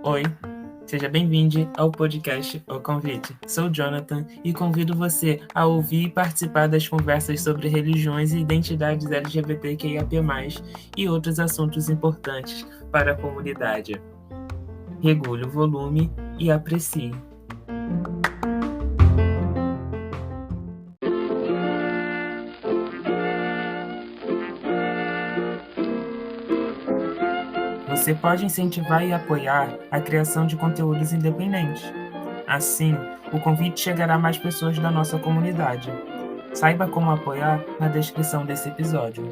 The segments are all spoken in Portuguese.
Oi, seja bem-vindo ao podcast O Convite. Sou Jonathan e convido você a ouvir e participar das conversas sobre religiões e identidades LGBTQIAP+, e outros assuntos importantes para a comunidade. Regule o volume e aprecie. Você pode incentivar e apoiar a criação de conteúdos independentes. Assim, o convite chegará a mais pessoas da nossa comunidade. Saiba como apoiar na descrição desse episódio.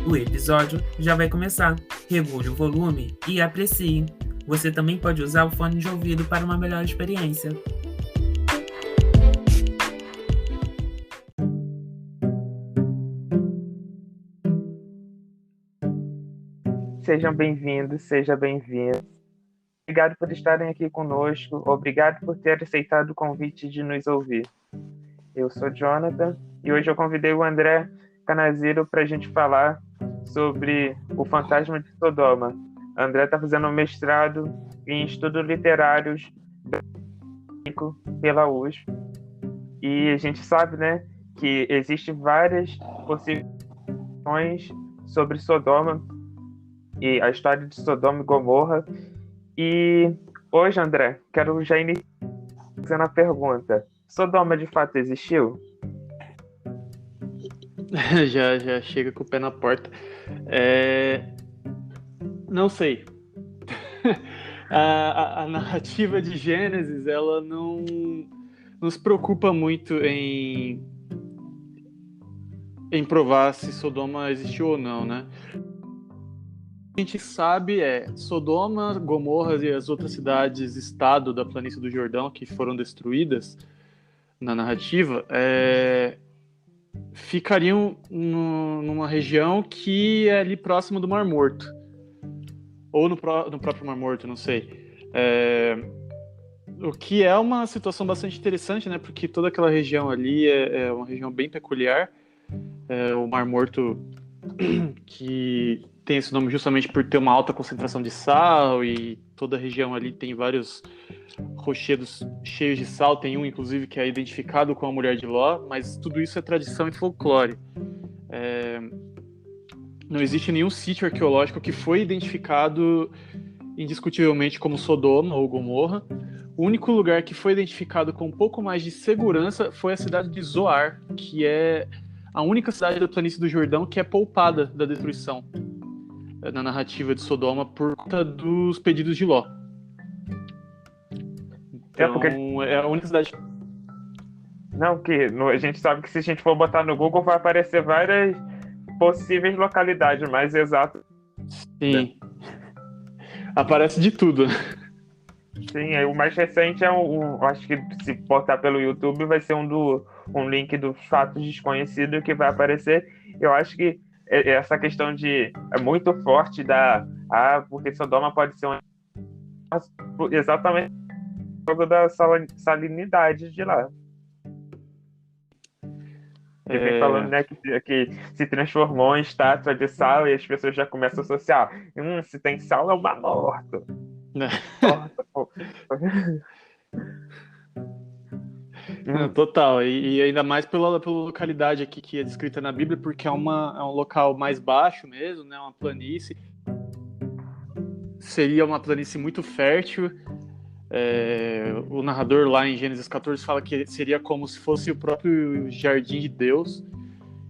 O episódio já vai começar. Regule o volume e aprecie. Você também pode usar o fone de ouvido para uma melhor experiência. Sejam bem-vindos, seja bem-vindo. Obrigado por estarem aqui conosco, obrigado por ter aceitado o convite de nos ouvir. Eu sou Jonathan e hoje eu convidei o André Canaziro para a gente falar sobre o fantasma de Sodoma. André está fazendo um mestrado em estudos literários pela USP e a gente sabe, né, que existem várias possibilidades sobre Sodoma e a história de Sodoma e Gomorra. E hoje, André, quero já iniciar fazendo a pergunta: Sodoma de fato existiu? Já chega com o pé na porta. Não sei. A narrativa de Gênesis, ela não nos preocupa muito em provar se Sodoma existiu ou não, né? A gente sabe Sodoma, Gomorra e as outras cidades-estado da planície do Jordão que foram destruídas na narrativa ficariam numa região que é ali próximo do Mar Morto. Ou no próprio Mar Morto, não sei. O que é uma situação bastante interessante, né? Porque toda aquela região ali é uma região bem peculiar. O Mar Morto, que tem esse nome justamente por ter uma alta concentração de sal, e toda a região ali tem vários rochedos cheios de sal. Tem um, inclusive, que é identificado com a mulher de Ló, mas tudo isso é tradição e folclore. Não existe nenhum sítio arqueológico que foi identificado indiscutivelmente como Sodoma ou Gomorra. O único lugar que foi identificado com um pouco mais de segurança foi a cidade de Zoar, que é a única cidade da planície do Jordão que é poupada da destruição na narrativa de Sodoma por conta dos pedidos de Ló. Então, é a única cidade. Não, a gente sabe que se a gente for botar no Google vai aparecer várias possíveis localidades mais exatas. Sim. Aparece de tudo. Sim, o mais recente acho que se botar pelo YouTube vai ser um link dos fatos desconhecidos que vai aparecer. Eu acho que essa questão é muito forte porque Sodoma pode ser exatamente por causa da salinidade de lá. Ele vem falando, né, que se transformou em estátua de sal e as pessoas já começam a associar. Se tem sal é uma morta. Total, e ainda mais pela localidade aqui que é descrita na Bíblia, porque é um local mais baixo mesmo, né, uma planície. Seria uma planície muito fértil. O narrador lá em Gênesis 14 fala que seria como se fosse o próprio jardim de Deus,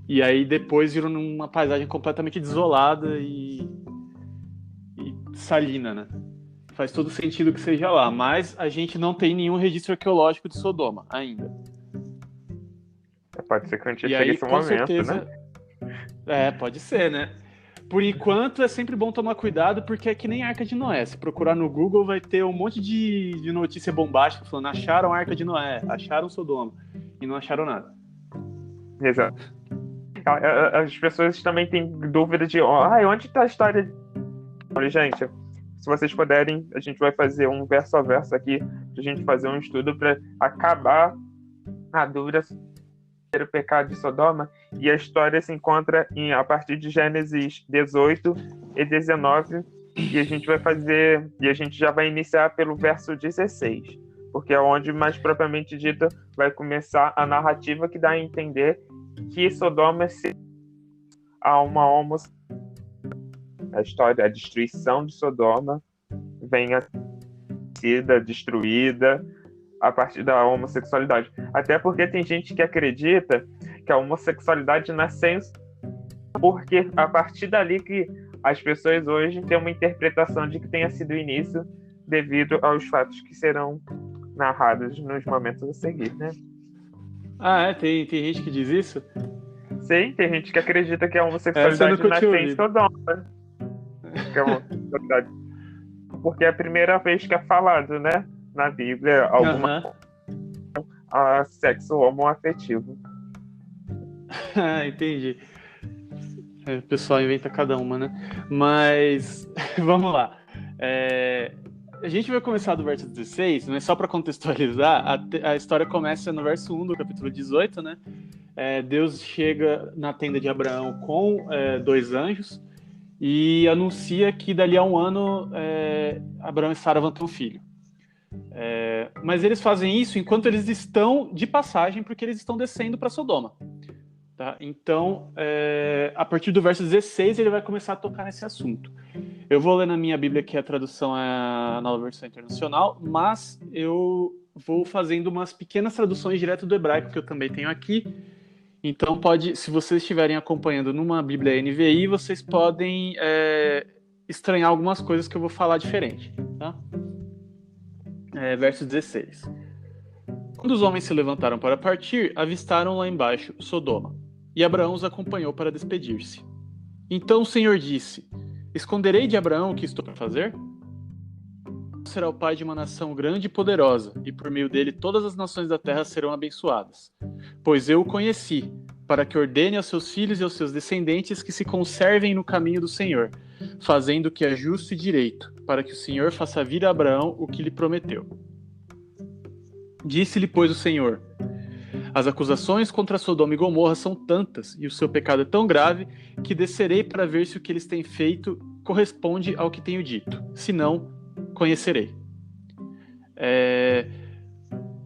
e aí depois virou numa paisagem completamente desolada e salina, né? Faz todo sentido que seja lá, mas a gente não tem nenhum registro arqueológico de Sodoma ainda. Pode ser que a gente chegue nesse momento, certeza, né? Pode ser, né? Por enquanto é sempre bom tomar cuidado, porque é que nem a Arca de Noé. Se procurar no Google vai ter um monte de notícia bombástica falando: acharam a Arca de Noé, acharam Sodoma, e não acharam nada. Exato. As pessoas também têm dúvida de onde está a história. Gente, se vocês puderem, a gente vai fazer um verso a verso aqui, pra gente fazer um estudo para acabar a dúvida o pecado de Sodoma, e a história se encontra a partir de Gênesis 18 e 19, e a gente já vai iniciar pelo verso 16, porque é onde, mais propriamente dito, vai começar a narrativa que dá a entender que Sodoma há uma homossexualidade. A história, a destruição de Sodoma vem a ser destruída a partir da homossexualidade. Até porque tem gente que acredita que a homossexualidade nasceu porque a partir dali que as pessoas hoje têm uma interpretação de que tenha sido o início devido aos fatos que serão narrados nos momentos a seguir, né? Tem gente que diz isso? Sim, tem gente que acredita que a homossexualidade nasceu em Sodoma. Que é uma homossexualidade. Porque é a primeira vez que é falado, né? Na Bíblia, alguma a sexo homoafetivo. Entendi. O pessoal inventa cada uma, né? Mas, vamos lá. A gente vai começar do verso 16, mas só para contextualizar, a história começa no verso 1 do capítulo 18, né? Deus chega na tenda de Abraão com 2 anjos e anuncia que dali a 1 ano Abraão e Sara vão ter um filho. Mas eles fazem isso enquanto eles estão de passagem, porque eles estão descendo para Sodoma. Tá? Então, a partir do verso 16, ele vai começar a tocar nesse assunto. Eu vou ler na minha Bíblia, que a tradução é a Nova Versão Internacional, mas eu vou fazendo umas pequenas traduções direto do hebraico, que eu também tenho aqui. Então, se vocês estiverem acompanhando numa Bíblia NVI, vocês podem estranhar algumas coisas que eu vou falar diferente. Tá? Verso 16. Quando os homens se levantaram para partir, avistaram lá embaixo Sodoma, e Abraão os acompanhou para despedir-se. Então o Senhor disse: Esconderei de Abraão o que estou para fazer? Será o pai de uma nação grande e poderosa, e por meio dele todas as nações da terra serão abençoadas. Pois eu o conheci, para que ordene aos seus filhos e aos seus descendentes que se conservem no caminho do Senhor, fazendo o que é justo e direito, para que o Senhor faça vir a Abraão o que lhe prometeu. Disse-lhe, pois, o Senhor: As acusações contra Sodoma e Gomorra são tantas, e o seu pecado é tão grave, que descerei para ver se o que eles têm feito corresponde ao que tenho dito. Se não, conhecerei.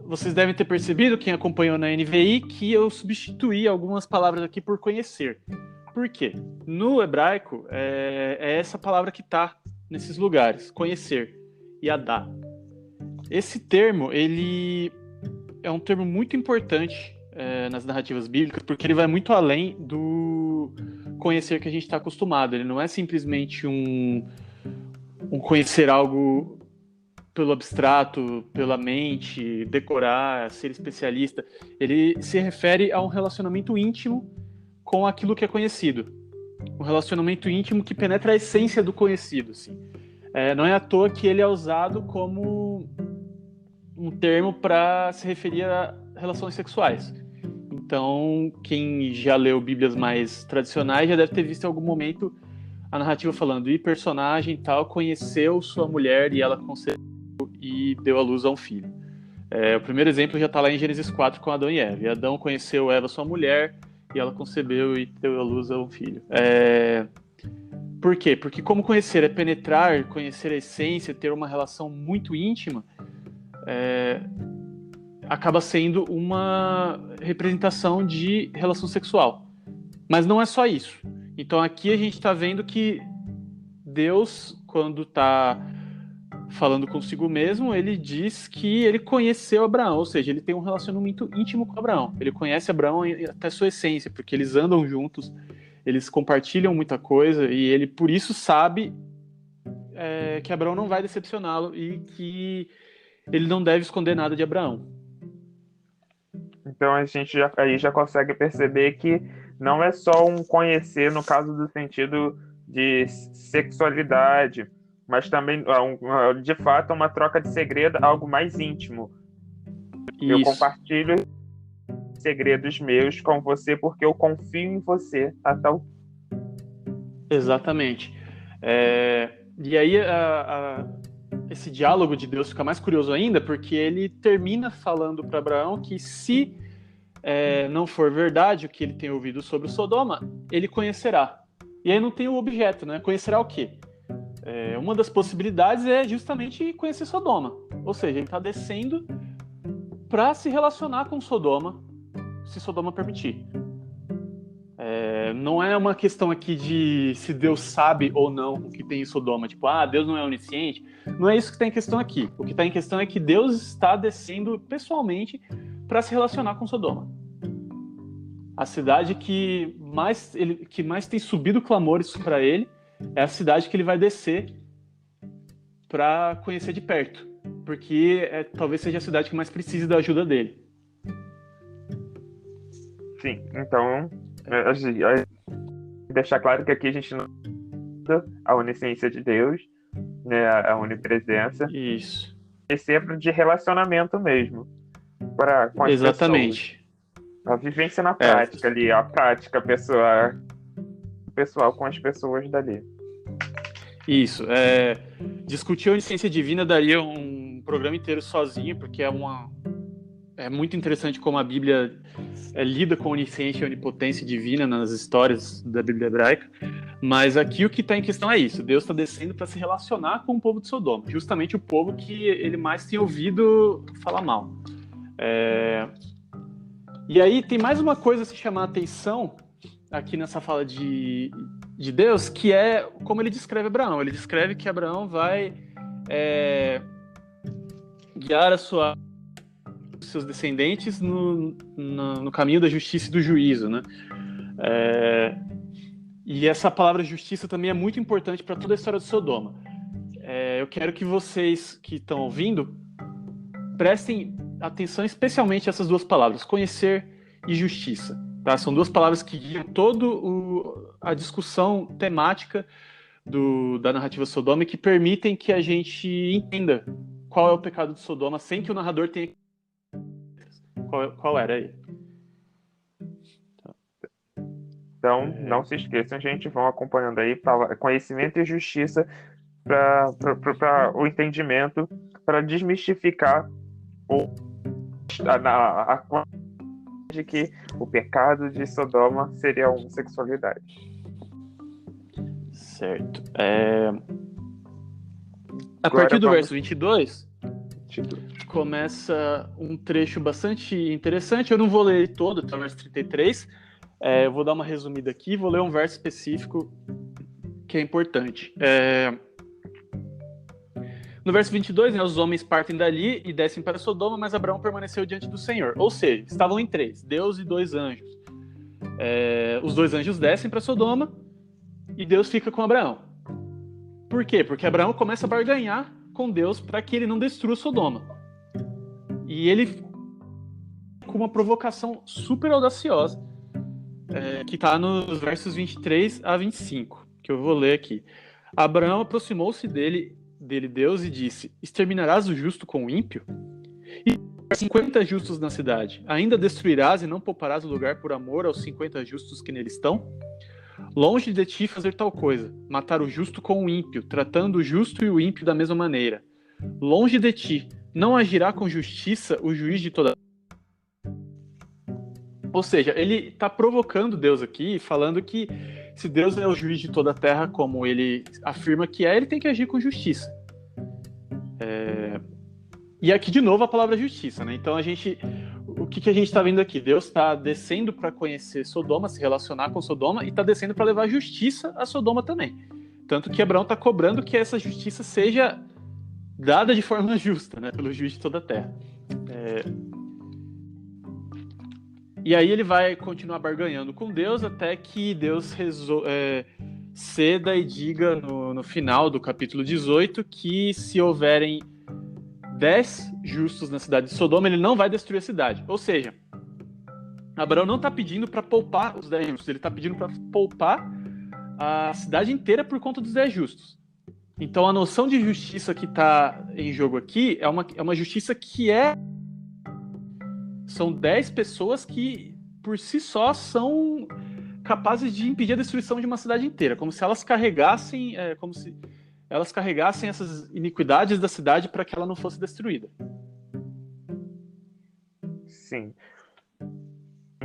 Vocês devem ter percebido, quem acompanhou na NVI, que eu substituí algumas palavras aqui por conhecer. Por quê? No hebraico, é essa palavra que está nesses lugares, conhecer, yadá. Esse termo, ele é um termo muito importante nas narrativas bíblicas, porque ele vai muito além do conhecer que a gente está acostumado. Ele não é simplesmente um conhecer algo pelo abstrato, pela mente, decorar, ser especialista. Ele se refere a um relacionamento íntimo com aquilo que é conhecido. Um relacionamento íntimo que penetra a essência do conhecido. Assim. Não é à toa que ele é usado como um termo para se referir a relações sexuais. Então, quem já leu Bíblias mais tradicionais já deve ter visto em algum momento a narrativa falando: e personagem tal conheceu sua mulher e ela concebeu e deu à luz a um filho. O primeiro exemplo já está lá em Gênesis 4 com Adão e Eva. E Adão conheceu Eva, sua mulher, e ela concebeu e deu à luz a um filho. Por quê? Porque como conhecer é penetrar, conhecer a essência, ter uma relação muito íntima, acaba sendo uma representação de relação sexual. Mas não é só isso. Então aqui a gente está vendo que Deus, quando está falando consigo mesmo, ele diz que ele conheceu Abraão, ou seja, ele tem um relacionamento íntimo com Abraão. Ele conhece Abraão até sua essência, porque eles andam juntos, eles compartilham muita coisa, e ele por isso sabe que Abraão não vai decepcioná-lo e que ele não deve esconder nada de Abraão. Então a gente aí já consegue perceber que não é só um conhecer no caso do sentido de sexualidade, mas também, de fato, uma troca de segredo, algo mais íntimo. Isso. Eu compartilho segredos meus com você porque eu confio em você. Exatamente. E aí esse diálogo de Deus fica mais curioso ainda, porque ele termina falando para Abraão que se não for verdade o que ele tem ouvido sobre Sodoma, ele conhecerá. E aí não tem o objeto, né? Conhecerá o quê? Uma das possibilidades é justamente conhecer Sodoma. Ou seja, ele está descendo para se relacionar com Sodoma, se Sodoma permitir. Não é uma questão aqui de se Deus sabe ou não o que tem em Sodoma. Tipo, Deus não é onisciente. Não é isso que está em questão aqui. O que está em questão é que Deus está descendo pessoalmente para se relacionar com Sodoma. A cidade que mais tem subido clamores para ele é a cidade que ele vai descer para conhecer de perto. Porque talvez seja a cidade que mais precise da ajuda dele. Sim, então, deixar claro que aqui a gente não usa a onisciência de Deus, né, a onipresença. Isso. É sempre de relacionamento mesmo, com as Exatamente. pessoas. A vivência na prática ali, a prática pessoal com as pessoas dali. Isso. Discutir a onisciência divina daria um programa inteiro sozinho, porque é muito interessante como a Bíblia lida com a onisciência e a onipotência divina nas histórias da Bíblia hebraica. Mas aqui o que está em questão é isso. Deus está descendo para se relacionar com o povo de Sodoma. Justamente o povo que ele mais tem ouvido falar mal. E aí tem mais uma coisa a se chamar a atenção aqui nessa fala de Deus, que é como ele descreve Abraão. Ele descreve que Abraão vai guiar seus descendentes no caminho da justiça e do juízo, né? E essa palavra justiça também é muito importante para toda a história de Sodoma. Eu quero que vocês que estão ouvindo prestem atenção especialmente a essas duas palavras, conhecer e justiça. Tá? São duas palavras que guiam toda a discussão temática da narrativa Sodoma e que permitem que a gente entenda qual é o pecado de Sodoma sem que o narrador tenha... Qual era aí? Então, não se esqueçam, gente, vão acompanhando aí conhecimento e justiça para o entendimento, para desmistificar a de que o pecado de Sodoma seria a homossexualidade. Certo. A partir do verso 22, começa um trecho bastante interessante. Eu não vou ler ele todo, até o verso 33. Eu vou dar uma resumida aqui, vou ler um verso específico que é importante. No verso 22, os homens partem dali e descem para Sodoma, mas Abraão permaneceu diante do Senhor. Ou seja, estavam em 3, Deus e 2 anjos. Os 2 anjos descem para Sodoma e Deus fica com Abraão. Por quê? Porque Abraão começa a barganhar com Deus para que ele não destrua Sodoma. E ele, com uma provocação super audaciosa, que está nos versos 23 a 25, que eu vou ler aqui. Abraão aproximou-se dele Deus e disse: exterminarás o justo com o ímpio? E 50 justos na cidade, ainda destruirás e não pouparás o lugar por amor aos 50 justos que nele estão? Longe de ti fazer tal coisa, matar o justo com o ímpio, tratando o justo e o ímpio da mesma maneira. Longe de ti, não agirá com justiça o juiz de toda... Ou seja, ele está provocando Deus aqui, falando que se Deus é o juiz de toda a terra, como ele afirma que ele tem que agir com justiça. E aqui, de novo, a palavra justiça, né? Então, o que a gente está vendo aqui? Deus está descendo para conhecer Sodoma, se relacionar com Sodoma, e está descendo para levar justiça a Sodoma também. Tanto que Abraão está cobrando que essa justiça seja dada de forma justa, né? Pelo juiz de toda a terra. E aí ele vai continuar barganhando com Deus até que Deus ceda e diga no final do capítulo 18 que se houverem 10 justos na cidade de Sodoma, ele não vai destruir a cidade. Ou seja, Abraão não está pedindo para poupar os 10 justos, ele está pedindo para poupar a cidade inteira por conta dos 10 justos. Então a noção de justiça que está em jogo aqui é uma justiça que são 10 pessoas que, por si só, são capazes de impedir a destruição de uma cidade inteira, como se elas carregassem essas iniquidades da cidade para que ela não fosse destruída. Sim.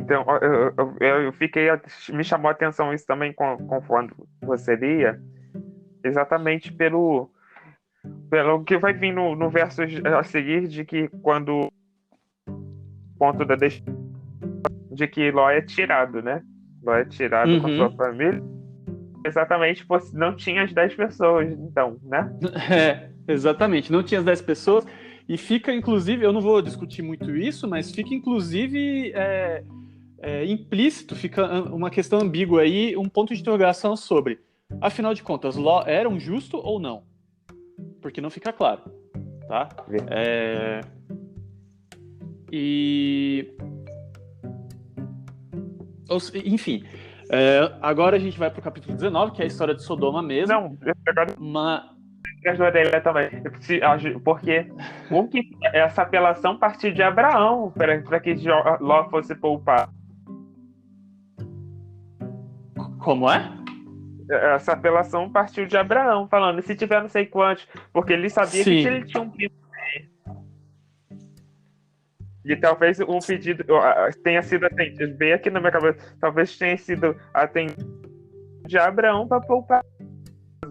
Então, eu fiquei, me chamou a atenção isso também conforme você lia, exatamente pelo que vai vir no verso a seguir, de que quando ponto de que Ló é tirado, né? Ló é tirado com sua família, exatamente por não tinha as 10 pessoas, então, né? Exatamente, não tinha as 10 pessoas, e fica, inclusive, eu não vou discutir muito isso, mas fica, inclusive, implícito, fica uma questão ambígua aí, um ponto de interrogação sobre, afinal de contas, Ló era um justo ou não? Porque não fica claro, tá? Enfim, agora a gente vai pro capítulo 19, que é a história de Sodoma mesmo. Não, também, porque essa apelação partiu de Abraão para que Ló fosse poupado. Como é? Essa apelação partiu de Abraão, falando, se tiver não sei quantos, porque ele sabia que ele tinha um pedido. E talvez um pedido tenha sido atendido, bem aqui na minha cabeça, talvez tenha sido atendido de Abraão para poupar,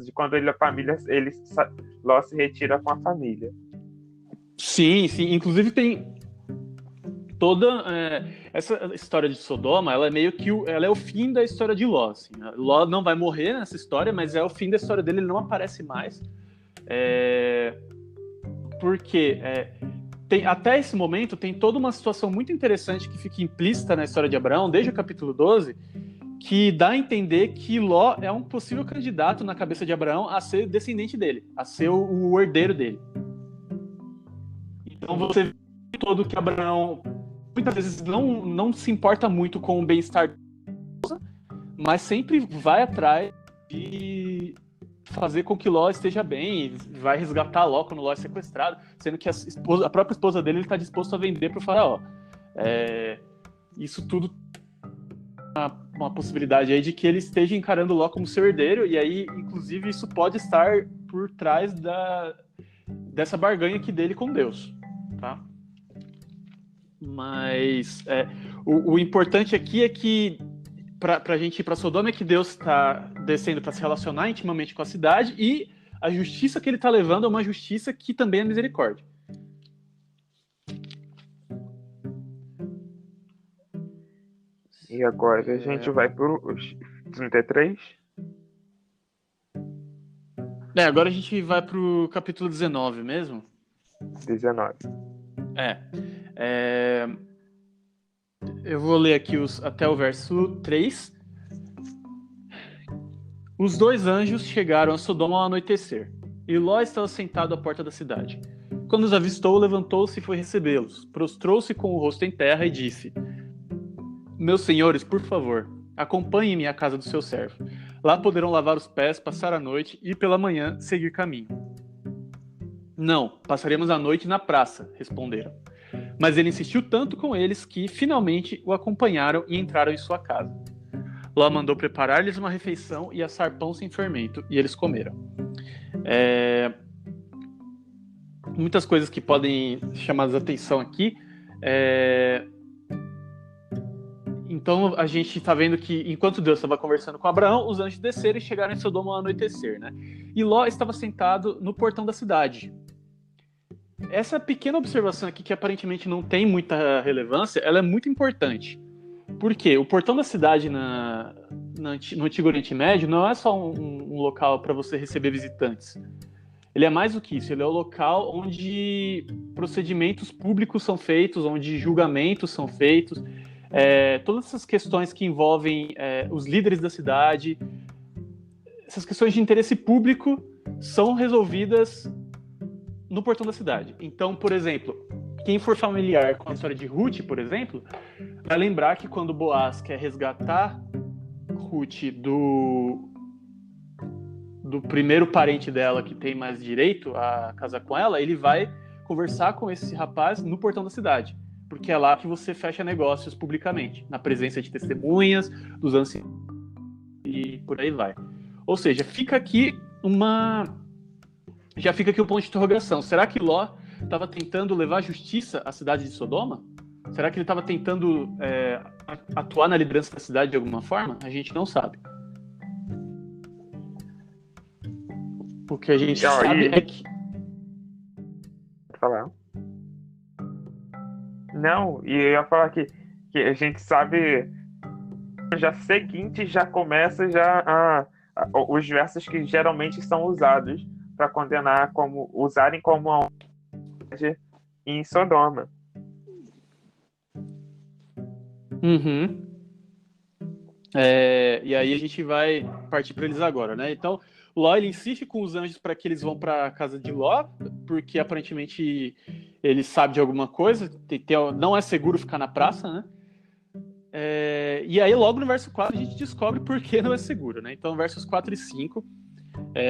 de quando Ló se retira com a família. Sim, inclusive tem toda essa história de Sodoma, ela é meio que ela é o fim da história de Ló. Assim. Ló não vai morrer nessa história, mas é o fim da história dele, ele não aparece mais. Porque até esse momento tem toda uma situação muito interessante que fica implícita na história de Abraão, desde o capítulo 12, que dá a entender que Ló é um possível candidato na cabeça de Abraão a ser descendente dele, a ser o herdeiro dele. Então você vê todo que Abraão muitas vezes não se importa muito com o bem-estar da esposa, mas sempre vai atrás de fazer com que Ló esteja bem, vai resgatar Ló quando Ló é sequestrado, sendo que a própria esposa dele está disposto a vender para o faraó. Isso tudo uma possibilidade aí de que ele esteja encarando Ló como seu herdeiro, e aí, inclusive, isso pode estar por trás dessa barganha aqui dele com Deus, tá? Mas o importante aqui é que para a gente ir para Sodoma é que Deus está descendo para se relacionar intimamente com a cidade, e a justiça que ele está levando é uma justiça que também é misericórdia. E agora a gente vai para os 33? Agora a gente vai para o capítulo 19 mesmo. 19. Eu vou ler aqui até o verso 3. Os 2 anjos chegaram a Sodoma ao anoitecer, e Ló estava sentado à porta da cidade. Quando os avistou, levantou-se e foi recebê-los. Prostrou-se com o rosto em terra e disse: Meus senhores, por favor, acompanhem-me à casa do seu servo. Lá poderão lavar os pés, passar a noite e, pela manhã, seguir caminho. Não, passaremos a noite na praça, responderam. Mas ele insistiu tanto com eles que, finalmente, o acompanharam e entraram em sua casa. Ló mandou preparar-lhes uma refeição e assar pão sem fermento, e eles comeram. Muitas coisas que podem chamar a atenção aqui. Então, a gente está vendo que, enquanto Deus estava conversando com Abraão, os anjos desceram e chegaram em Sodoma ao anoitecer, né? E Ló estava sentado no portão da cidade. Essa pequena observação aqui, que aparentemente não tem muita relevância, ela é muito importante. Por quê? O portão da cidade no Antigo Oriente Médio não é só um local para você receber visitantes. Ele é mais do que isso, ele é o local onde procedimentos públicos são feitos, onde julgamentos são feitos, todas essas questões que envolvem os líderes da cidade, essas questões de interesse público são resolvidas no portão da cidade. Então, por exemplo, quem for familiar com a história de Ruth, por exemplo, vai lembrar que quando Boaz quer resgatar Ruth do primeiro parente dela que tem mais direito a casar com ela, ele vai conversar com esse rapaz no portão da cidade, porque é lá que você fecha negócios publicamente, na presença de testemunhas, dos anciãos e por aí vai. Ou seja, fica aqui já fica aqui um ponto de interrogação. Será que Ló estava tentando levar justiça à cidade de Sodoma? Será que ele estava tentando atuar na liderança da cidade de alguma forma? A gente não sabe. O que a gente sabe é que... Falar. Não, e eu ia falar que a gente sabe... Já seguinte, já começa os versos que geralmente são usados para condenar, usarem como a em Sodoma. Uhum. E aí a gente vai partir para eles agora, né? Então, Ló, ele insiste com os anjos para que eles vão para a casa de Ló, porque aparentemente ele sabe de alguma coisa, não é seguro ficar na praça, né? E aí logo no verso 4 a gente descobre por que não é seguro, né? Então, versos 4 e 5,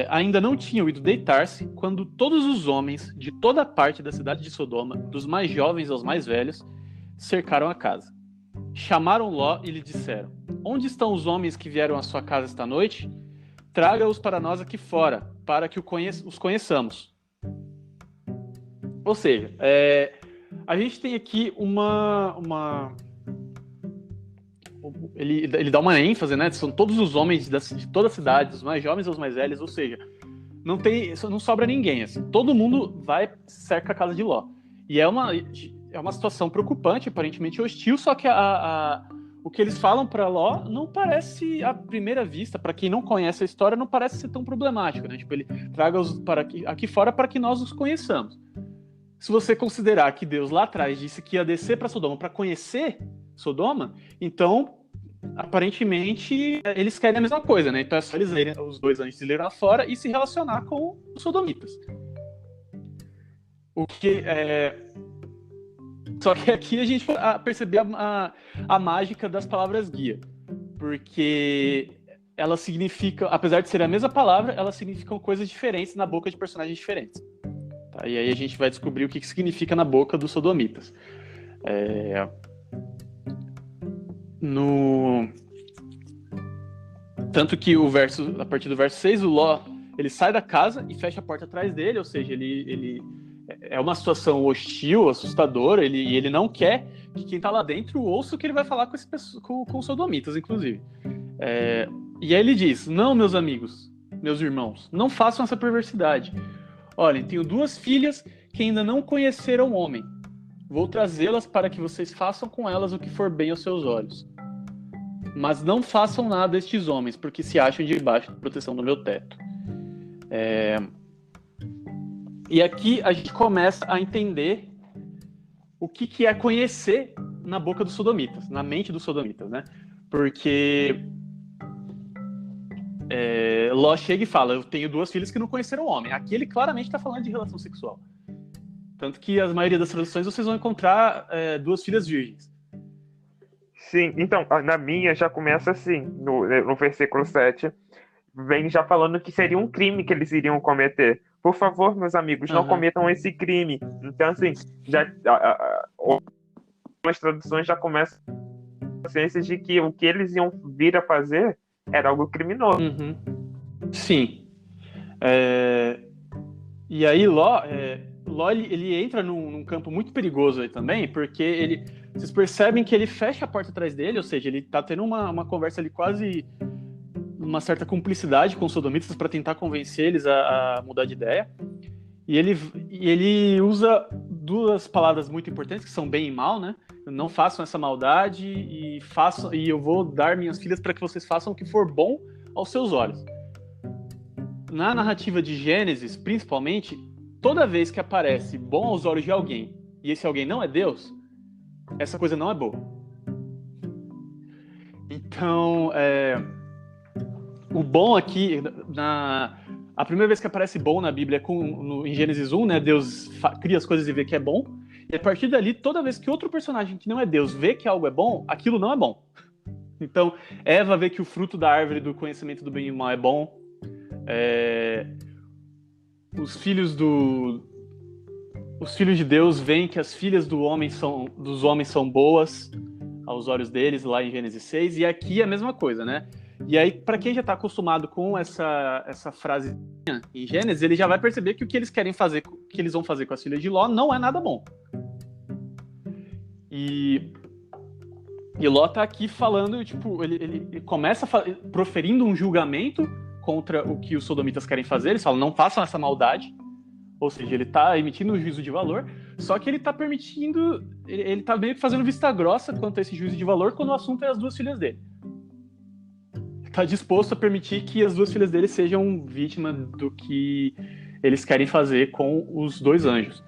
ainda não tinham ido deitar-se quando todos os homens de toda a parte da cidade de Sodoma, dos mais jovens aos mais velhos, cercaram a casa. Chamaram Ló e lhe disseram: onde estão os homens que vieram à sua casa esta noite? Traga-os para nós aqui fora, para que os conheçamos. Ou seja, a gente tem aqui Ele dá uma ênfase, né? São todos os homens de toda a cidade, dos mais jovens aos mais velhos, ou seja, não sobra ninguém. Assim. Todo mundo vai cerca a casa de Ló. E é uma situação preocupante, aparentemente hostil, só que o que eles falam para Ló não parece, à primeira vista, para quem não conhece a história, não parece ser tão problemático, né? Tipo, ele traga-os aqui fora para que nós os conheçamos. Se você considerar que Deus lá atrás disse que ia descer para Sodoma para conhecer Sodoma, então, aparentemente, eles querem a mesma coisa, né? Então é só eles irem, os dois antes de irem lá fora e se relacionar com os sodomitas. Só que aqui a gente vai perceber a mágica das palavras guia, porque elas significam, apesar de ser a mesma palavra, elas significam coisas diferentes na boca de personagens diferentes. Tá? E aí a gente vai descobrir o que significa na boca dos sodomitas. Tanto que a partir do verso 6, o Ló, ele sai da casa e fecha a porta atrás dele, ou seja, ele é uma situação hostil, assustadora, e ele não quer que quem está lá dentro ouça o que ele vai falar com os sodomitas, inclusive. E aí ele diz: não, meus amigos, meus irmãos, não façam essa perversidade. Olhem, tenho 2 filhas que ainda não conheceram homem. Vou trazê-las para que vocês façam com elas o que for bem aos seus olhos. Mas não façam nada a estes homens, porque se acham debaixo da proteção do meu teto. E aqui a gente começa a entender o que é conhecer na boca dos sodomitas, na mente dos sodomitas, né? Porque Ló chega e fala: eu tenho 2 filhas que não conheceram homem. Aqui ele claramente está falando de relação sexual. Tanto que a maioria das traduções vocês vão encontrar 2 filhas virgens. Sim, então, na minha já começa assim, no versículo 7, vem já falando que seria um crime que eles iriam cometer. Por favor, meus amigos, não cometam esse crime. Então, assim, as traduções já começam a consciência de que o que eles iam vir a fazer era algo criminoso. Uhum. Sim. E aí, Ló, ele entra num campo muito perigoso aí também, porque vocês percebem que ele fecha a porta atrás dele, ou seja, ele tá tendo uma conversa ali quase uma certa cumplicidade com os sodomitas para tentar convencer eles a mudar de ideia. E ele usa 2 palavras muito importantes, que são bem e mal, né? Não façam essa maldade e eu vou dar minhas filhas para que vocês façam o que for bom aos seus olhos. Na narrativa de Gênesis, principalmente, toda vez que aparece bom aos olhos de alguém e esse alguém não é Deus, essa coisa não é boa. Então, o bom aqui, a primeira vez que aparece bom na Bíblia é em Gênesis 1, né? Deus cria as coisas e vê que é bom. E a partir dali, toda vez que outro personagem que não é Deus vê que algo é bom, aquilo não é bom. Então, Eva vê que o fruto da árvore do conhecimento do bem e do mal é bom. Os filhos de Deus veem que as filhas dos homens são boas aos olhos deles, lá em Gênesis 6, e aqui é a mesma coisa, né? E aí, para quem já está acostumado com essa frase em Gênesis, ele já vai perceber que o que eles querem fazer, o que eles vão fazer com as filhas de Ló, não é nada bom. E Ló tá aqui falando, tipo, ele começa proferindo um julgamento contra o que os sodomitas querem fazer. Eles falam, não façam essa maldade. Ou seja, ele tá emitindo um juízo de valor, só que ele tá permitindo, ele tá meio que fazendo vista grossa quanto a esse juízo de valor quando o assunto é as 2 filhas dele. Ele tá disposto a permitir que as 2 filhas dele sejam vítimas do que eles querem fazer com os 2 anjos.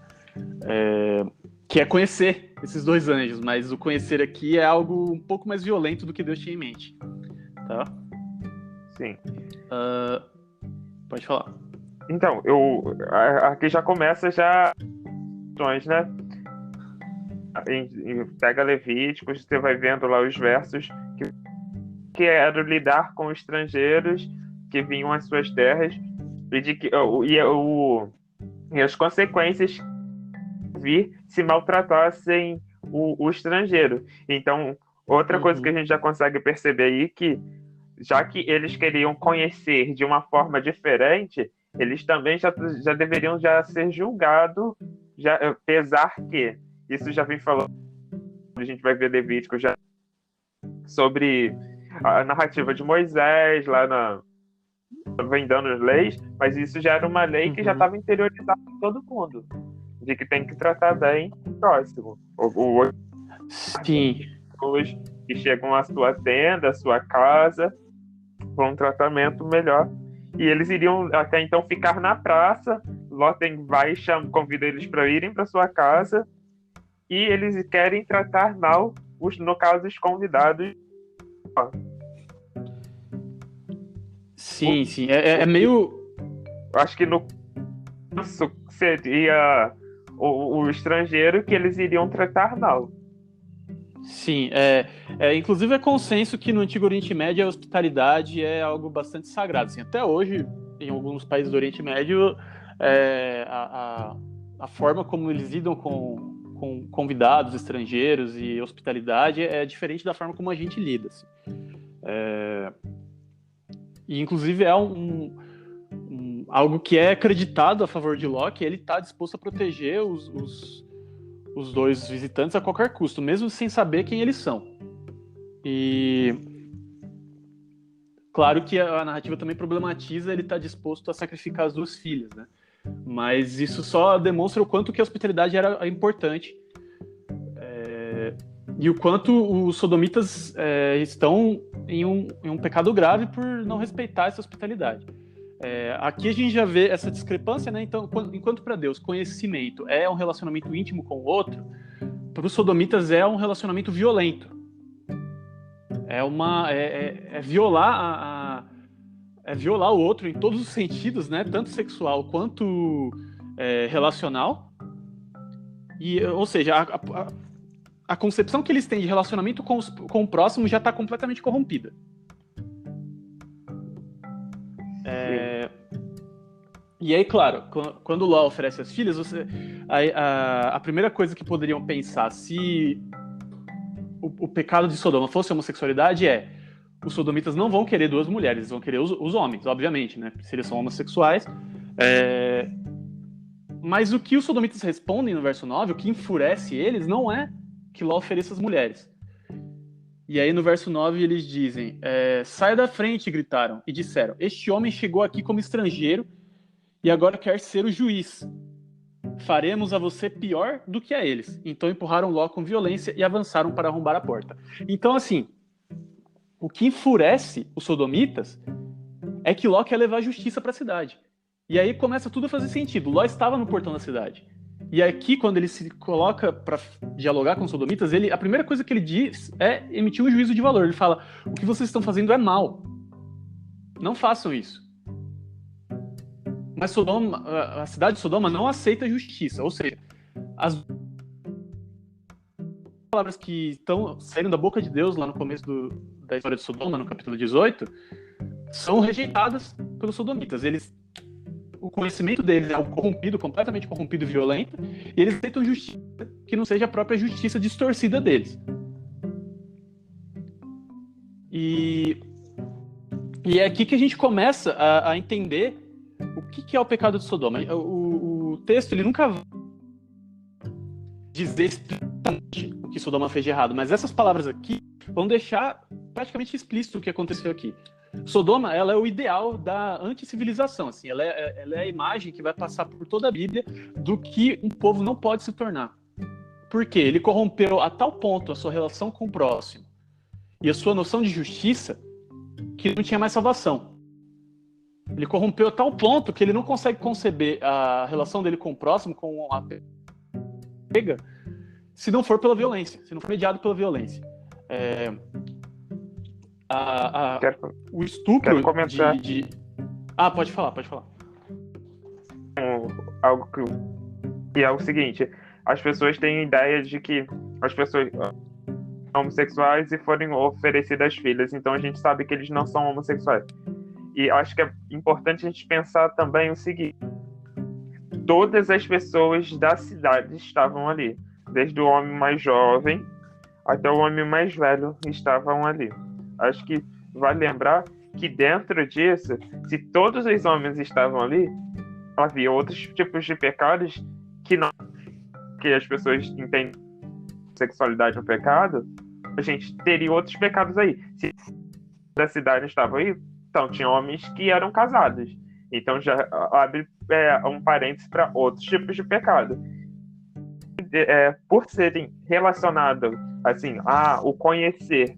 Que é conhecer esses 2 anjos, mas o conhecer aqui é algo um pouco mais violento do que Deus tinha em mente. Tá? Sim. Pode falar. Então, aqui já começa né? Pega Levíticos, você vai vendo lá os versos que era lidar com estrangeiros que vinham às suas terras e as consequências vir se maltratassem o estrangeiro. Então, outra coisa que a gente já consegue perceber aí que, já que eles queriam conhecer de uma forma diferente, eles também já deveriam ser julgados, apesar que isso já vem falando, a gente vai ver Levítico já sobre a narrativa de Moisés, lá vem dando as leis, mas isso já era uma lei que já estava interiorizada em todo mundo, de que tem que tratar bem o próximo. Sim. Pessoas que chegam à sua tenda, à sua casa, com um tratamento melhor. E eles iriam até então ficar na praça. Ló vai e convida eles para irem para sua casa. E eles querem tratar mal, no caso, os convidados. Sim, sim. É meio... Acho que no seria o estrangeiro que eles iriam tratar mal. Sim, inclusive é consenso que no Antigo Oriente Médio a hospitalidade é algo bastante sagrado. Assim, até hoje, em alguns países do Oriente Médio, a forma como eles lidam com convidados estrangeiros e hospitalidade é diferente da forma como a gente lida. Assim. E inclusive é algo que é acreditado a favor de Ló, que ele está disposto a proteger os 2 visitantes a qualquer custo, mesmo sem saber quem eles são. E claro que a narrativa também problematiza ele estar disposto a sacrificar as 2 filhas, né? Mas isso só demonstra o quanto que a hospitalidade era importante e o quanto os sodomitas estão em um pecado grave por não respeitar essa hospitalidade. Aqui a gente já vê essa discrepância, né? Então, enquanto para Deus conhecimento é um relacionamento íntimo com o outro, para os sodomitas é um relacionamento violento. É violar o outro em todos os sentidos, né? Tanto sexual quanto relacional. Ou seja, a concepção que eles têm de relacionamento com o próximo já está completamente corrompida. E aí, claro, quando Ló oferece as filhas, a primeira coisa que poderiam pensar se o pecado de Sodoma fosse a homossexualidade os sodomitas não vão querer 2 mulheres, eles vão querer os homens, obviamente, né? Se eles são homossexuais. Mas o que os sodomitas respondem no verso 9, o que enfurece eles, não é que Ló ofereça as mulheres. E aí no verso 9 eles dizem, sai da frente, gritaram, e disseram, este homem chegou aqui como estrangeiro e agora quer ser o juiz. Faremos a você pior do que a eles. Então empurraram Ló com violência e avançaram para arrombar a porta. Então, assim, o que enfurece os sodomitas é que Ló quer levar justiça para a cidade. E aí começa tudo a fazer sentido. Ló estava no portão da cidade. E aqui, quando ele se coloca para dialogar com os sodomitas, a primeira coisa que ele diz é emitir um juízo de valor. Ele fala, o que vocês estão fazendo é mal. Não façam isso. Mas a cidade de Sodoma não aceita justiça. Ou seja, as palavras que estão saindo da boca de Deus lá no começo da história de Sodoma, no capítulo 18, são rejeitadas pelos sodomitas. O conhecimento deles é algo corrompido, completamente corrompido e violento, e eles aceitam justiça que não seja a própria justiça distorcida deles. E é aqui que a gente começa a entender o que é o pecado de Sodoma. O texto ele nunca vai dizer explicitamente o que Sodoma fez de errado, mas essas palavras aqui vão deixar praticamente explícito o que aconteceu aqui. Sodoma, ela é o ideal da anticivilização, assim, ela é a imagem que vai passar por toda a Bíblia do que um povo não pode se tornar. Por quê? Ele corrompeu a tal ponto a sua relação com o próximo e a sua noção de justiça que não tinha mais salvação. Ele corrompeu a tal ponto que ele não consegue conceber a relação dele com o próximo, com a pega, se não for pela violência, se não for mediado pela violência. O estupro quero comentar. Pode falar. Algo que é o seguinte: as pessoas têm ideia de que as pessoas são homossexuais e forem oferecidas filhas, então a gente sabe que eles não são homossexuais. E acho que é importante a gente pensar também o seguinte: todas as pessoas da cidade estavam ali, desde o homem mais jovem até o homem mais velho estavam ali. Acho que vale lembrar que dentro disso, se todos os homens estavam ali, havia outros tipos de pecados que as pessoas entendem sexualidade um pecado, a gente teria outros pecados aí. Se da cidade estavam aí, então tinha homens que eram casados. Então já abre um parênteses para outros tipos de pecado. Por serem relacionados, assim, o conhecer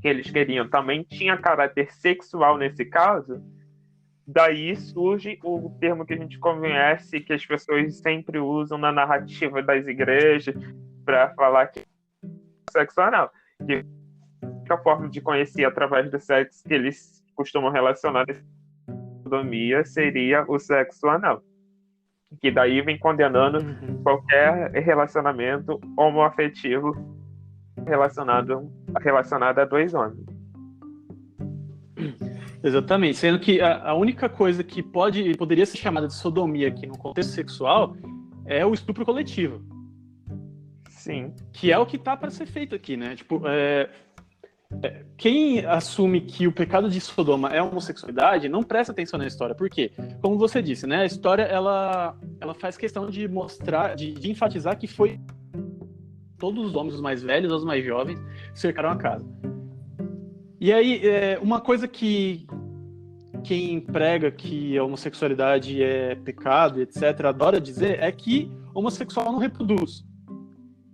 que eles queriam também tinha caráter sexual nesse caso, daí surge o termo que a gente conhece, que as pessoas sempre usam na narrativa das igrejas para falar que é sexo anal. Que a forma de conhecer através do sexo que eles costumam relacionar a sodomia seria o sexo anal. Que daí vem condenando qualquer relacionamento homoafetivo relacionado a dois homens. Exatamente, sendo que a única coisa que poderia ser chamada de sodomia aqui no contexto sexual é o estupro coletivo. Sim. Que é o que está para ser feito aqui, né? Tipo, quem assume que o pecado de Sodoma é a homossexualidade não presta atenção na história. Por quê? Como você disse, né? A história ela faz questão de mostrar, de enfatizar que foi todos os homens, os mais velhos, os mais jovens, cercaram a casa. E aí, uma coisa que quem prega que a homossexualidade é pecado, etc., adora dizer, é que homossexual não reproduz.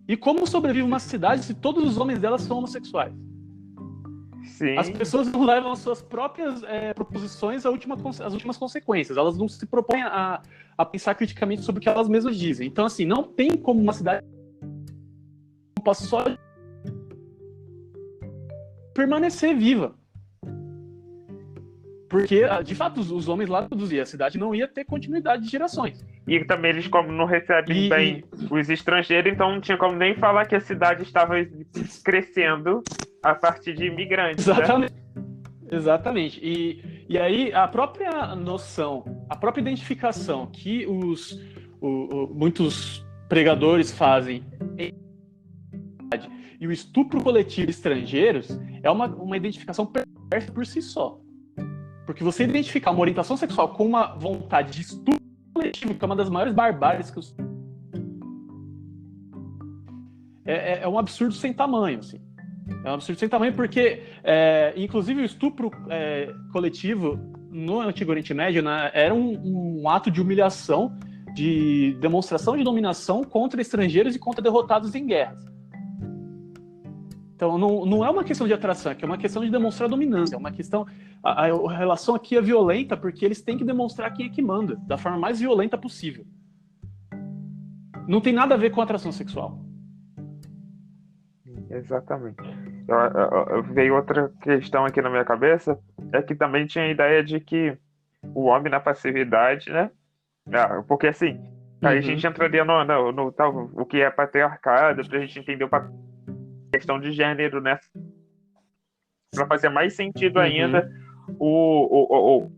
E como sobrevive uma cidade se todos os homens dela são homossexuais? Sim. As pessoas não levam as suas próprias proposições às últimas consequências. Elas não se propõem a pensar criticamente sobre o que elas mesmas dizem. Então, assim, não tem como uma cidade possa só permanecer viva. Porque, de fato, os homens lá produziam. A cidade não ia ter continuidade de gerações. E também eles, como não recebem bem os estrangeiros, então não tinha como nem falar que a cidade estava crescendo a partir de imigrantes. Exatamente. Né? Exatamente. E aí, a própria noção, a própria identificação que muitos pregadores fazem e o estupro coletivo de estrangeiros é uma identificação perversa por si só. Porque você identificar uma orientação sexual com uma vontade de estupro coletivo, que é uma das maiores barbáries que é um absurdo sem tamanho, assim. É um absurdo sem tamanho porque, inclusive, o estupro coletivo no Antigo Oriente Médio, né, era um ato de humilhação, de demonstração de dominação contra estrangeiros e contra derrotados em guerras. Então, não é uma questão de atração, é uma questão de demonstrar dominância. É uma questão... A relação aqui é violenta porque eles têm que demonstrar quem é que manda, da forma mais violenta possível. Não tem nada a ver com atração sexual. Exatamente. Veio outra questão aqui na minha cabeça, é que também tinha a ideia de que o homem na passividade, né? Porque assim, aí a gente entraria no tal, o que é patriarcado, pra gente entender a questão de gênero, né? Pra fazer mais sentido ainda o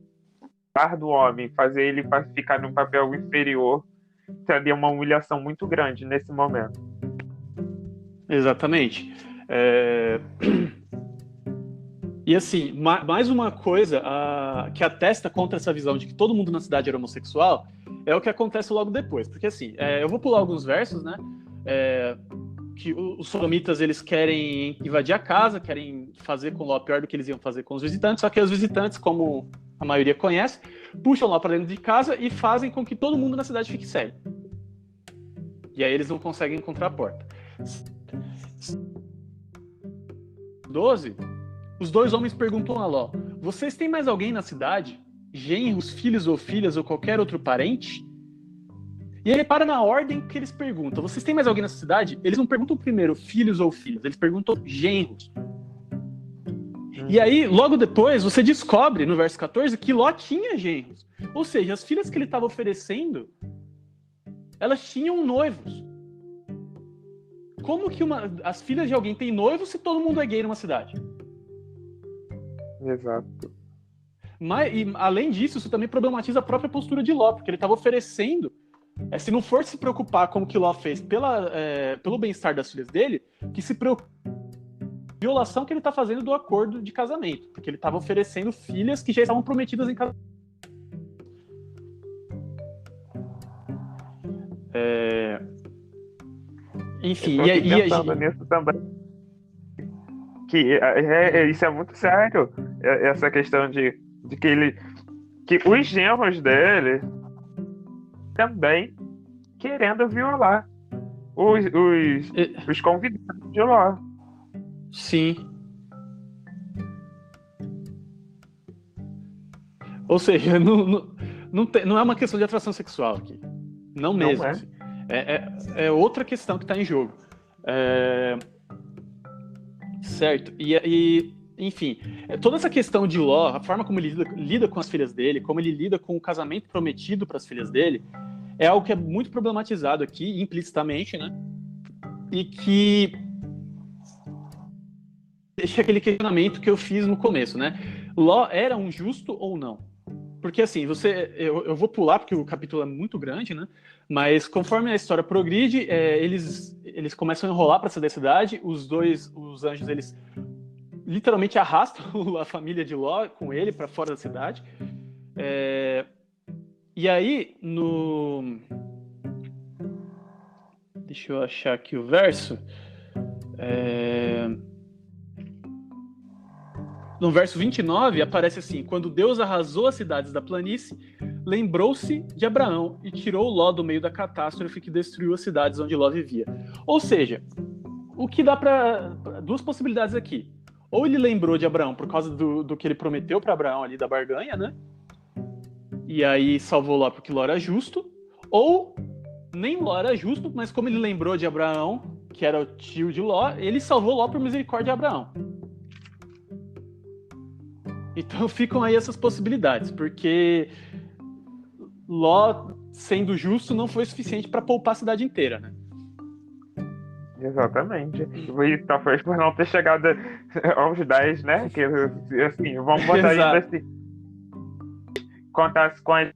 par do homem, fazer ele ficar num papel inferior, seria uma humilhação muito grande nesse momento. Exatamente. E assim, mais uma coisa que atesta contra essa visão de que todo mundo na cidade era homossexual é o que acontece logo depois. Porque assim, eu vou pular alguns versos, né? que os sodomitas eles querem invadir a casa, querem fazer com Ló pior do que eles iam fazer com os visitantes, só que os visitantes, como a maioria conhece, puxam Ló para dentro de casa e fazem com que todo mundo na cidade fique cego. E aí eles não conseguem encontrar a porta. 12, os dois homens perguntam a Ló: vocês têm mais alguém na cidade? Genros, filhos ou filhas ou qualquer outro parente? E ele para na ordem que eles perguntam: vocês têm mais alguém nessa cidade? Eles não perguntam primeiro filhos ou filhas, eles perguntam genros. E aí, logo depois, você descobre, no verso 14, que Ló tinha genros. Ou seja, as filhas que ele estava oferecendo, elas tinham noivos. Como que as filhas de alguém têm noivos se todo mundo é gay numa cidade? Exato. E, além disso, isso também problematiza a própria postura de Ló, porque ele estava oferecendo, se não for se preocupar como que Ló fez pelo bem-estar das filhas dele, que se preocupe violação que ele está fazendo do acordo de casamento, porque ele estava oferecendo filhas que já estavam prometidas em casamento. Enfim, eu tô pensando nisso também. Que isso é muito sério, essa questão de que os genros dele também querendo violar os convidados de Ló. Sim. Ou seja, não é uma questão de atração sexual aqui. Não mesmo. Não é. Assim. É outra questão que está em jogo. Certo. Enfim, toda essa questão de Ló, a forma como ele lida com as filhas dele, como ele lida com o casamento prometido para as filhas dele, é algo que é muito problematizado aqui, implicitamente, né? E que deixa aquele questionamento que eu fiz no começo, né? Ló era um justo ou não? Porque assim, eu vou pular porque o capítulo é muito grande, né? Mas conforme a história progride, eles começam a enrolar para sair da cidade. Os anjos, eles literalmente arrastam a família de Ló com ele para fora da cidade. E aí, deixa eu achar aqui o verso. No verso 29, aparece assim: quando Deus arrasou as cidades da planície, lembrou-se de Abraão e tirou Ló do meio da catástrofe que destruiu as cidades onde Ló vivia. Ou seja, o que dá para duas possibilidades aqui. Ou ele lembrou de Abraão por causa do que ele prometeu para Abraão ali da barganha, né? E aí salvou Ló porque Ló era justo. Ou nem Ló era justo, mas como ele lembrou de Abraão, que era o tio de Ló, ele salvou Ló por misericórdia de Abraão. Então ficam aí essas possibilidades, porque Ló, sendo justo, não foi suficiente para poupar a cidade inteira, né? Exatamente. E talvez por não ter chegado aos 10, né? Que, assim, vamos botar ainda assim. Contasse com as...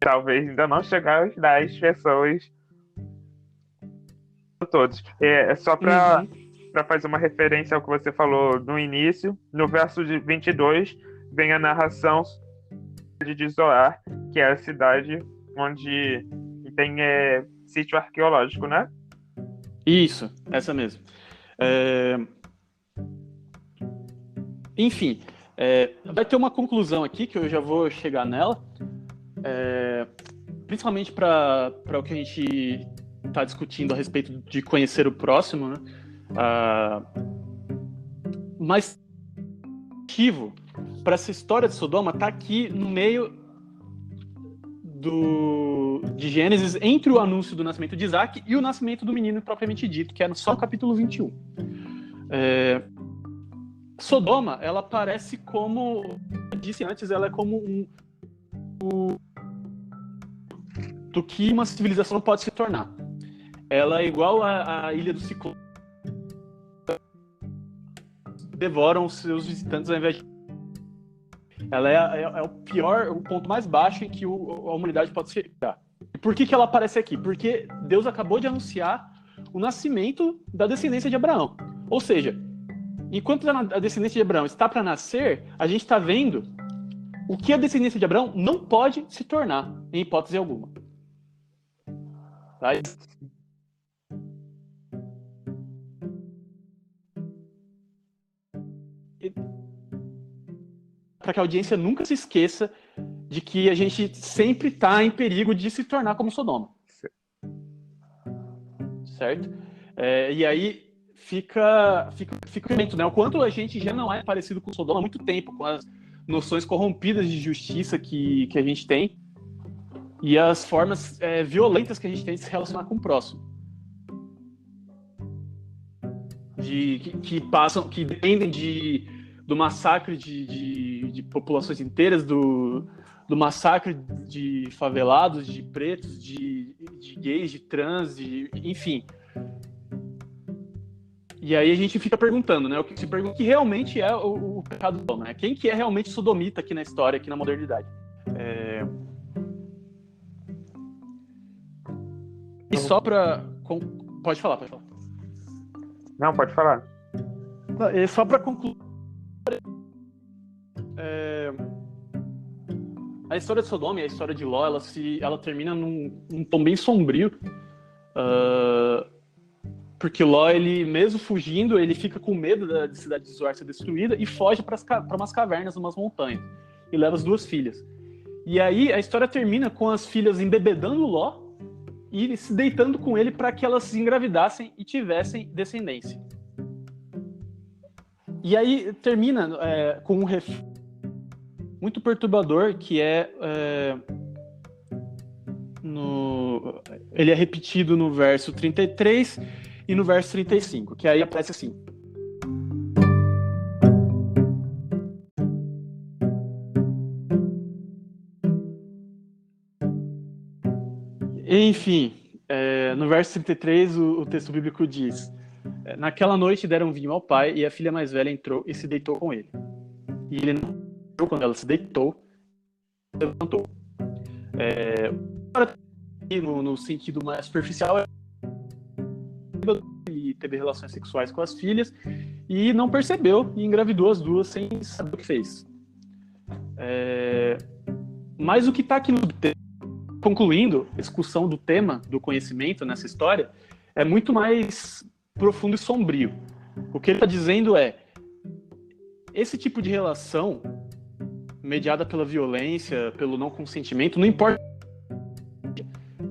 Talvez ainda não chegar aos 10 pessoas. Todos. Só para fazer uma referência ao que você falou no início, no verso 22, vem a narração de Zoar, que é a cidade onde tem sítio arqueológico, né? Isso, essa mesmo. Enfim, vai ter uma conclusão aqui, que eu já vou chegar nela, principalmente para o que a gente está discutindo a respeito de conhecer o próximo, né? Mas o motivo para essa história de Sodoma está aqui no meio de Gênesis, entre o anúncio do nascimento de Isaac e o nascimento do menino propriamente dito, que é só no capítulo 21. Sodoma, ela parece como, eu disse antes, ela é como do que uma civilização pode se tornar. Ela é igual à Ilha do Ciclone. Devoram os seus visitantes ao invés de... Ela é o ponto mais baixo em que a humanidade pode chegar. E por que ela aparece aqui? Porque Deus acabou de anunciar o nascimento da descendência de Abraão. Ou seja, enquanto a descendência de Abraão está para nascer, a gente está vendo o que a descendência de Abraão não pode se tornar, em hipótese alguma. Tá? para que a audiência nunca se esqueça de que a gente sempre está em perigo de se tornar como Sodoma. Certo? E aí fica o elemento, né? O quanto a gente já não é parecido com Sodoma há muito tempo, com as noções corrompidas de justiça que a gente tem e as formas violentas que a gente tem de se relacionar com o próximo. Que dependem do massacre de populações inteiras, do massacre de favelados, de pretos, de gays, de trans, enfim. E aí a gente fica perguntando, né? Se pergunta o que realmente é o pecado do Sodoma, né? Quem que é realmente sodomita aqui na história, aqui na modernidade? E só para... Pode falar. Não, pode falar. E só para concluir, a história de Sodoma e a história de Ló, ela termina num tom bem sombrio, porque Ló, ele mesmo fugindo, ele fica com medo da cidade de Zoar ser destruída e foge para umas cavernas, umas montanhas, e leva as 2 filhas. E aí a história termina com as filhas embebedando Ló e se deitando com ele para que elas se engravidassem e tivessem descendência. E aí termina com um refrão muito perturbador, que ele é repetido no verso 33 e no verso 35, que aí aparece assim: enfim, no verso 33 o texto bíblico diz: naquela noite deram vinho ao pai e a filha mais velha entrou e se deitou com ele. E ele não entrou quando ela se deitou, levantou. No sentido mais superficial, e teve relações sexuais com as filhas e não percebeu e engravidou as 2 sem saber o que fez. Mas o que está aqui no texto, concluindo a discussão do tema do conhecimento nessa história, é muito mais profundo e sombrio. O que ele está dizendo é: esse tipo de relação mediada pela violência, pelo não consentimento, não importa,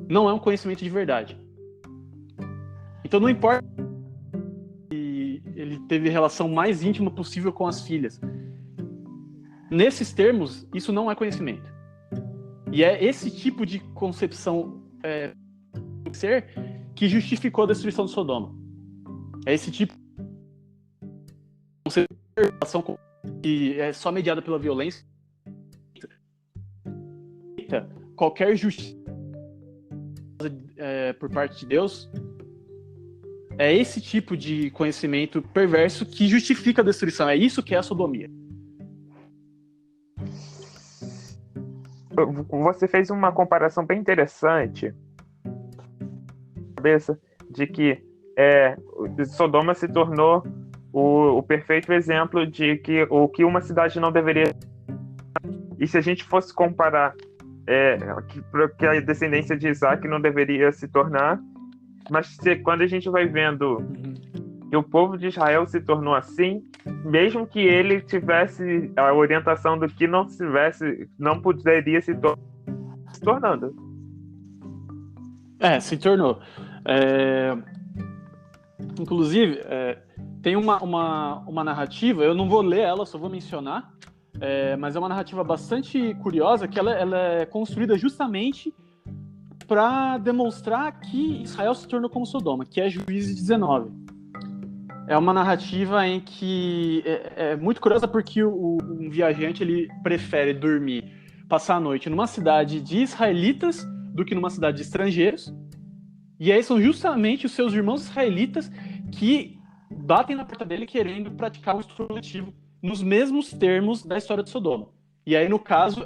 não é um conhecimento de verdade. Então não importa que ele teve relação mais íntima possível com as filhas. Nesses termos, isso não é conhecimento. E é esse tipo de concepção do ser que justificou a destruição de Sodoma. É esse tipo de relação que é só mediada pela violência. Qualquer justiça por parte de Deus é esse tipo de conhecimento perverso que justifica a destruição. É isso que é a sodomia. Você fez uma comparação bem interessante, cabeça, de que Sodoma se tornou o perfeito exemplo de que o que uma cidade não deveria. E se a gente fosse comparar que a descendência de Isaac não deveria se tornar, mas quando a gente vai vendo que o povo de Israel se tornou assim, mesmo que ele tivesse a orientação do que não poderia se tornando. Se tornou. Inclusive, tem uma narrativa, eu não vou ler ela, só vou mencionar, mas é uma narrativa bastante curiosa, que ela é construída justamente para demonstrar que Israel se tornou como Sodoma, que é Juízes 19. É uma narrativa em que é muito curiosa, porque um viajante ele prefere passar a noite numa cidade de israelitas do que numa cidade de estrangeiros. E aí são justamente os seus irmãos israelitas que batem na porta dele querendo praticar um estupro coletivo nos mesmos termos da história de Sodoma. E aí, no caso,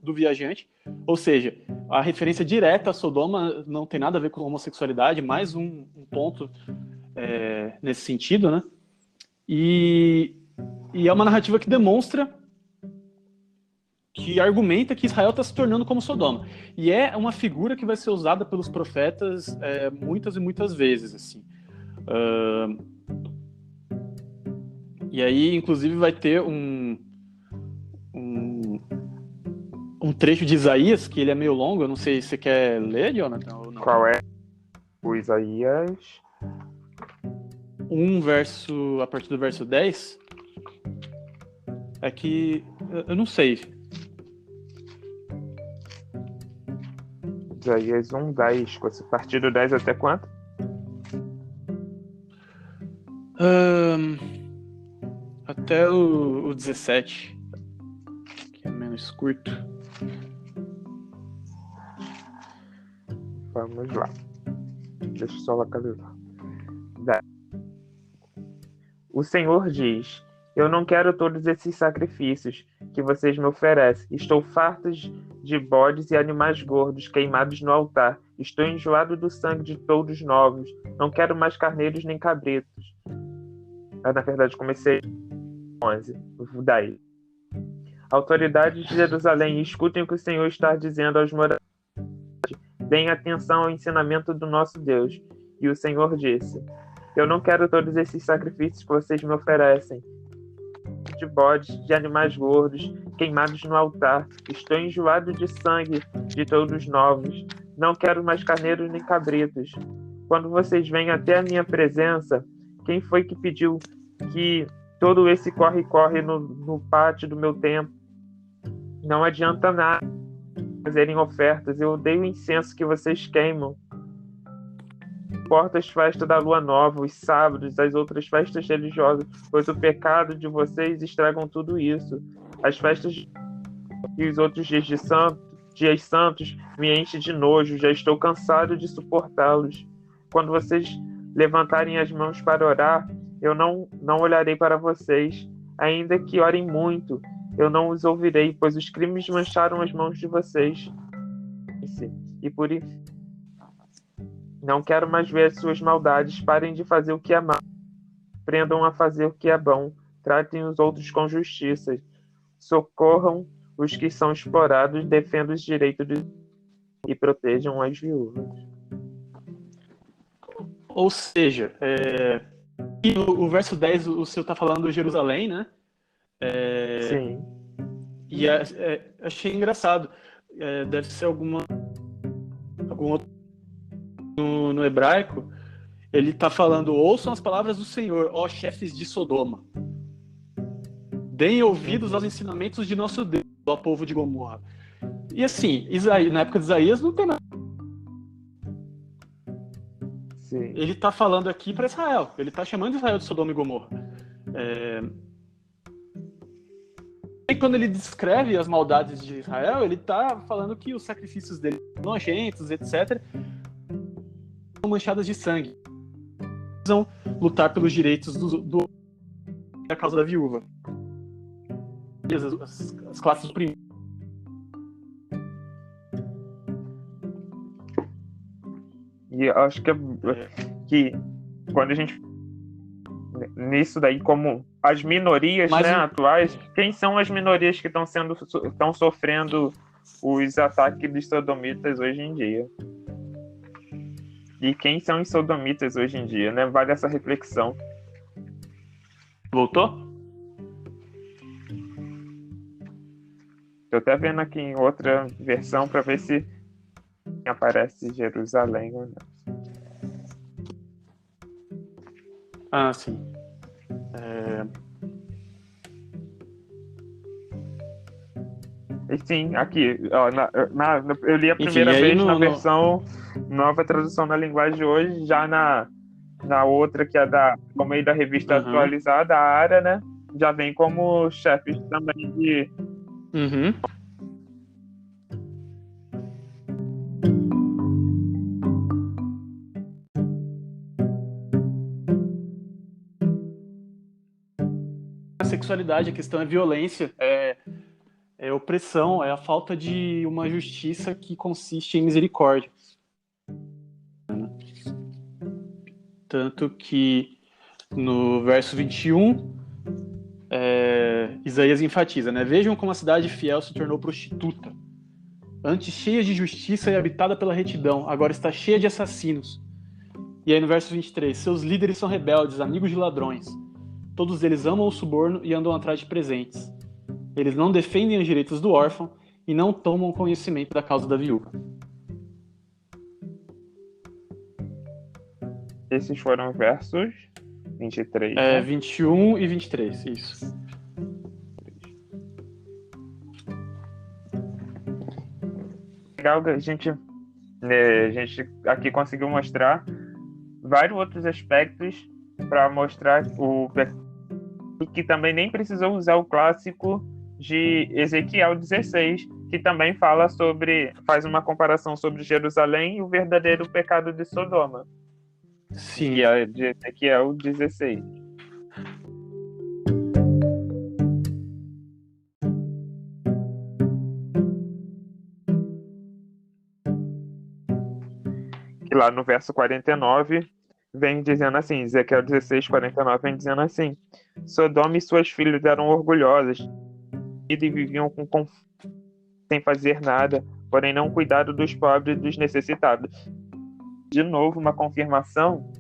do viajante, ou seja, a referência direta a Sodoma não tem nada a ver com homossexualidade, mais um ponto nesse sentido, né? E é uma narrativa que demonstra, que argumenta que Israel está se tornando como Sodoma. E é uma figura que vai ser usada pelos profetas muitas e muitas vezes, assim. E aí, inclusive, vai ter um trecho de Isaías, que ele é meio longo, eu não sei se você quer ler, Jonathan, ou não. Qual é o Isaías? A partir do verso 10, é que, eu não sei. Isaías 1, 10. A partir do 10 até quanto? Até o 17, que é menos curto. Vamos lá. Deixa eu só localizar. O Senhor diz: eu não quero todos esses sacrifícios que vocês me oferecem. Estou farto de bodes e animais gordos queimados no altar. Estou enjoado do sangue de touros novos. Não quero mais carneiros nem cabritos. Na verdade, comecei 11. Daí. Autoridades de Jerusalém, escutem o que o Senhor está dizendo aos moradores. Deem atenção ao ensinamento do nosso Deus. E o Senhor disse: eu não quero todos esses sacrifícios que vocês me oferecem. De bodes, de animais gordos, queimados no altar. Estou enjoado de sangue de touros novos. Não quero mais carneiros nem cabritos. Quando vocês vêm até a minha presença, quem foi que pediu que todo esse corre-corre no pátio do meu templo? Não adianta nada fazerem ofertas. Eu odeio o incenso que vocês queimam. Importa as festas da lua nova, os sábados, as outras festas religiosas, pois o pecado de vocês estragam tudo isso. As festas e os outros dias santos me enchem de nojo, já estou cansado de suportá-los. Quando vocês levantarem as mãos para orar, eu não olharei para vocês. Ainda que orem muito, eu não os ouvirei, pois os crimes mancharam as mãos de vocês. E por isso, não quero mais ver as suas maldades. Parem de fazer o que é mal. Aprendam a fazer o que é bom. Tratem os outros com justiça. Socorram os que são explorados. Defendam os direitos e protejam as viúvas. Ou seja, e o verso 10, o seu está falando de Jerusalém, né? Sim. E achei engraçado. Deve ser algum outro no hebraico. Ele está falando: ouçam as palavras do Senhor, ó chefes de Sodoma. Deem ouvidos aos ensinamentos de nosso Deus, ó povo de Gomorra. E assim, na época de Isaías não tem nada. Sim. Ele está falando aqui para Israel. Ele está chamando Israel de Sodoma e Gomorra. E quando ele descreve as maldades de Israel, ele está falando que os sacrifícios dele são nojentos, etc., são manchadas de sangue. Precisam lutar pelos direitos da causa da viúva. As classes oprimidas. E eu acho que quando a gente nisso daí, como as minorias, né, atuais, quem são as minorias que estão sofrendo os ataques dos sodomitas hoje em dia? E quem são os sodomitas hoje em dia, né? Vale essa reflexão. Voltou? Tô até vendo aqui em outra versão para ver se aparece Jerusalém ou não. Ah, sim. E sim, aqui, ó, eu li a primeira vez na versão nova tradução na linguagem de hoje, já na outra, que é como aí da revista atualizada, a ARA, né? Já vem como chefe também de. A sexualidade, a questão é violência, é opressão, é a falta de uma justiça que consiste em misericórdia. Tanto que no verso 21, Isaías enfatiza, né? Vejam como a cidade fiel se tornou prostituta. Antes cheia de justiça e habitada pela retidão, agora está cheia de assassinos. E aí no verso 23, seus líderes são rebeldes, amigos de ladrões. Todos eles amam o suborno e andam atrás de presentes. Eles não defendem os direitos do órfão e não tomam conhecimento da causa da viúva. Esses foram versos 23, né? 21 e 23, isso. Legal que a gente aqui conseguiu mostrar vários outros aspectos para mostrar que também nem precisou usar o clássico de Ezequiel 16, que também faz uma comparação sobre Jerusalém e o verdadeiro pecado de Sodoma. Sim. Que é de Ezequiel 16. E lá no verso 49 vem dizendo assim, Ezequiel 16, 49 vem dizendo assim: Sodoma e suas filhas eram orgulhosas e viviam sem fazer nada, porém não cuidaram dos pobres e dos necessitados. De novo, uma confirmação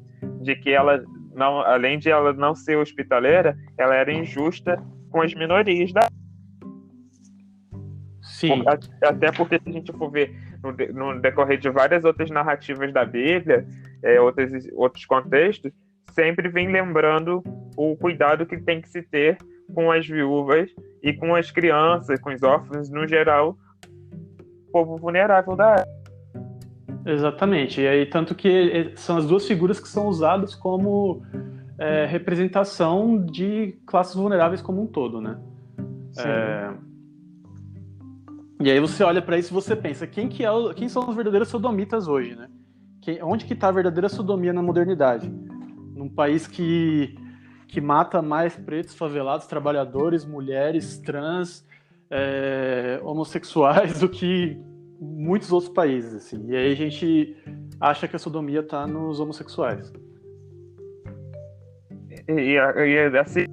de que ela, não, além de ela não ser hospitaleira, ela era injusta com as minorias da... Sim. Até porque, se a gente for ver no decorrer de várias outras narrativas da Bíblia, outros contextos, sempre vem lembrando o cuidado que tem que se ter com as viúvas e com as crianças, com os órfãos, no geral, o povo vulnerável da época. Exatamente. E aí, tanto que são as duas figuras que são usadas como representação de classes vulneráveis como um todo, né? E aí você olha para isso e você pensa, quem são os verdadeiros sodomitas hoje, né? Onde que está a verdadeira sodomia na modernidade? Num país que mata mais pretos, favelados, trabalhadores, mulheres, trans, homossexuais do que muitos outros países, assim. E aí a gente acha que a sodomia está nos homossexuais. E assim,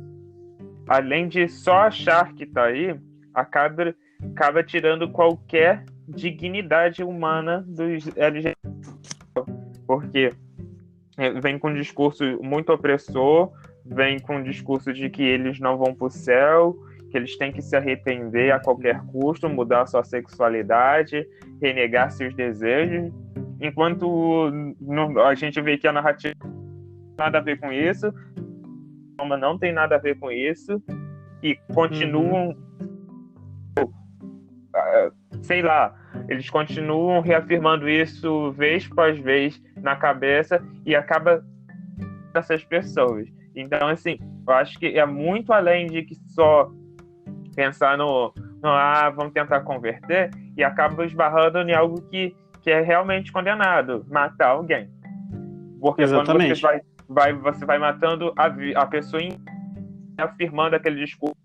além de só achar que está aí, acaba tirando qualquer dignidade humana dos LGBT, porque vem com um discurso muito opressor, vem com um discurso de que eles não vão para o céu, que eles têm que se arrepender a qualquer custo, mudar sua sexualidade, renegar seus desejos, enquanto a gente vê que a narrativa não tem nada a ver com isso, não tem nada a ver com isso, e continuam, sei lá, eles continuam reafirmando isso vez após vez na cabeça e acaba essas pessoas. Então, assim, eu acho que é muito além de que só pensar vamos tentar converter, e acaba esbarrando em algo que é realmente condenado, matar alguém. Porque Exatamente. quando você vai matando a pessoa, afirmando aquele discurso,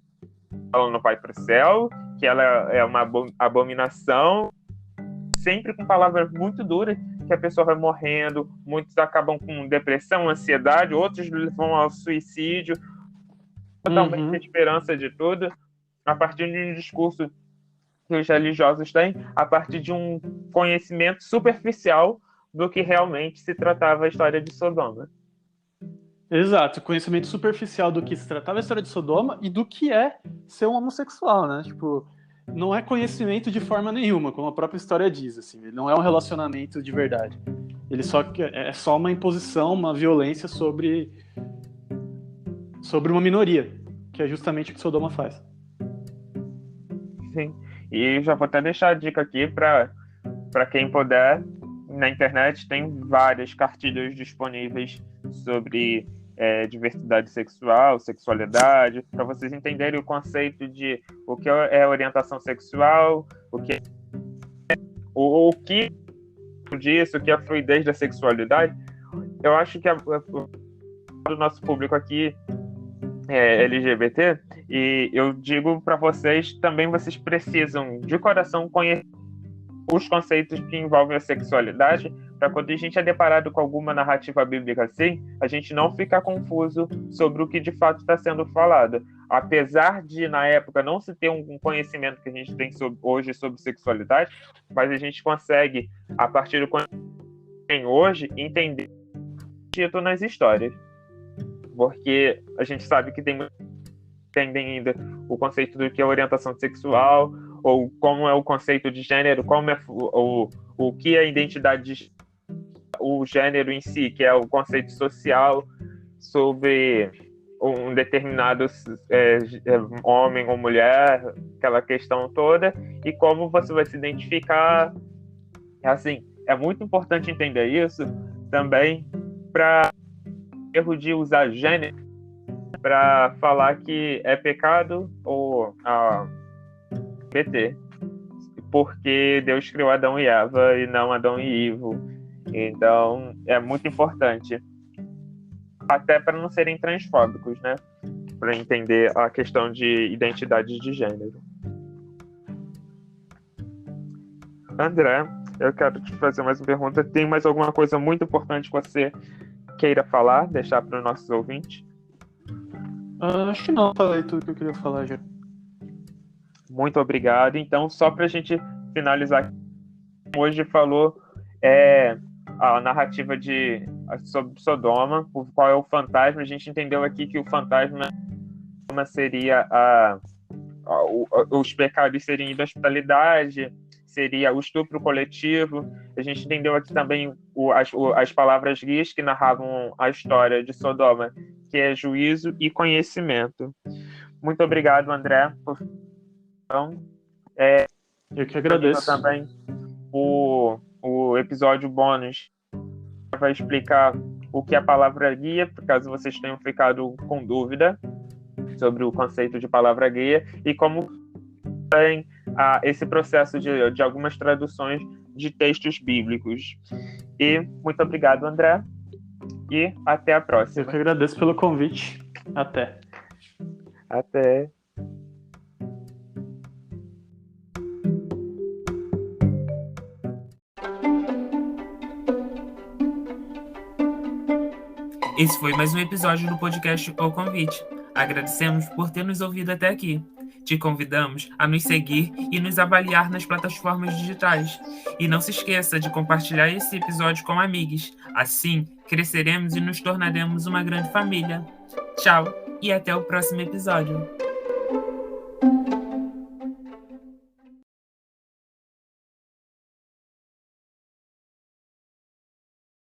ela não vai para o céu, que ela é uma abominação, sempre com palavras muito duras, que a pessoa vai morrendo, muitos acabam com depressão, ansiedade, outros vão ao suicídio, totalmente a esperança de tudo, a partir de um discurso que os religiosos têm, a partir de um conhecimento superficial do que realmente se tratava a história de Sodoma. Exato, conhecimento superficial do que se tratava a história de Sodoma e do que é ser um homossexual, né? Tipo, não é conhecimento de forma nenhuma, como a própria história diz, assim. Ele não é um relacionamento de verdade. Ele é só uma imposição, uma violência sobre uma minoria, que é justamente o que Sodoma faz. Sim. E já vou até deixar a dica aqui para quem puder. Na internet tem várias cartilhas disponíveis sobre diversidade sexual, sexualidade, para vocês entenderem o conceito de o que é orientação sexual, o que disso, o que é a fluidez da sexualidade. Eu acho que o nosso público aqui é LGBT, e eu digo para vocês, também vocês precisam de coração conhecer os conceitos que envolvem a sexualidade, para quando a gente é deparado com alguma narrativa bíblica assim, a gente não ficar confuso sobre o que de fato está sendo falado. Apesar de, na época, não se ter um conhecimento que a gente tem hoje sobre sexualidade, mas a gente consegue, a partir do conhecimento que tem hoje, entender o dito nas histórias. porque a gente sabe que tem muitos que entendem ainda o conceito do que é orientação sexual, ou como é o conceito de gênero, como é o que é a identidade de o gênero em si, que é o conceito social sobre um determinado homem ou mulher, aquela questão toda, e como você vai se identificar. Assim, é muito importante entender isso também para erro de usar gênero para falar que é pecado ou PT, porque Deus criou Adão e Eva e não Adão e Ivo. Então, é muito importante, até para não serem transfóbicos, né? Para entender a questão de identidade de gênero. André, eu quero te fazer mais uma pergunta. Tem mais alguma coisa muito importante que você queira falar, deixar para os nossos ouvintes? Acho que não, falei tudo que eu queria falar já. Muito obrigado. Então, só para a gente finalizar, hoje falou a narrativa sobre Sodoma, qual é o fantasma. A gente entendeu aqui que o fantasma seria os pecados seriam inhospitalidade, seria o estupro coletivo. A gente entendeu aqui também as palavras guias que narravam a história de Sodoma, que é juízo e conhecimento. Muito obrigado, André. Eu que agradeço. Também o episódio bônus vai explicar o que é a palavra guia, por caso vocês tenham ficado com dúvida sobre o conceito de palavra guia, e como tem esse processo de algumas traduções de textos bíblicos. E muito obrigado, André, e até a próxima. Eu que agradeço pelo convite. Até. Até. Esse foi mais um episódio do podcast O Convite. Agradecemos por ter nos ouvido até aqui. Te convidamos a nos seguir e nos avaliar nas plataformas digitais. E não se esqueça de compartilhar esse episódio com amigos. Assim, cresceremos e nos tornaremos uma grande família. Tchau e até o próximo episódio.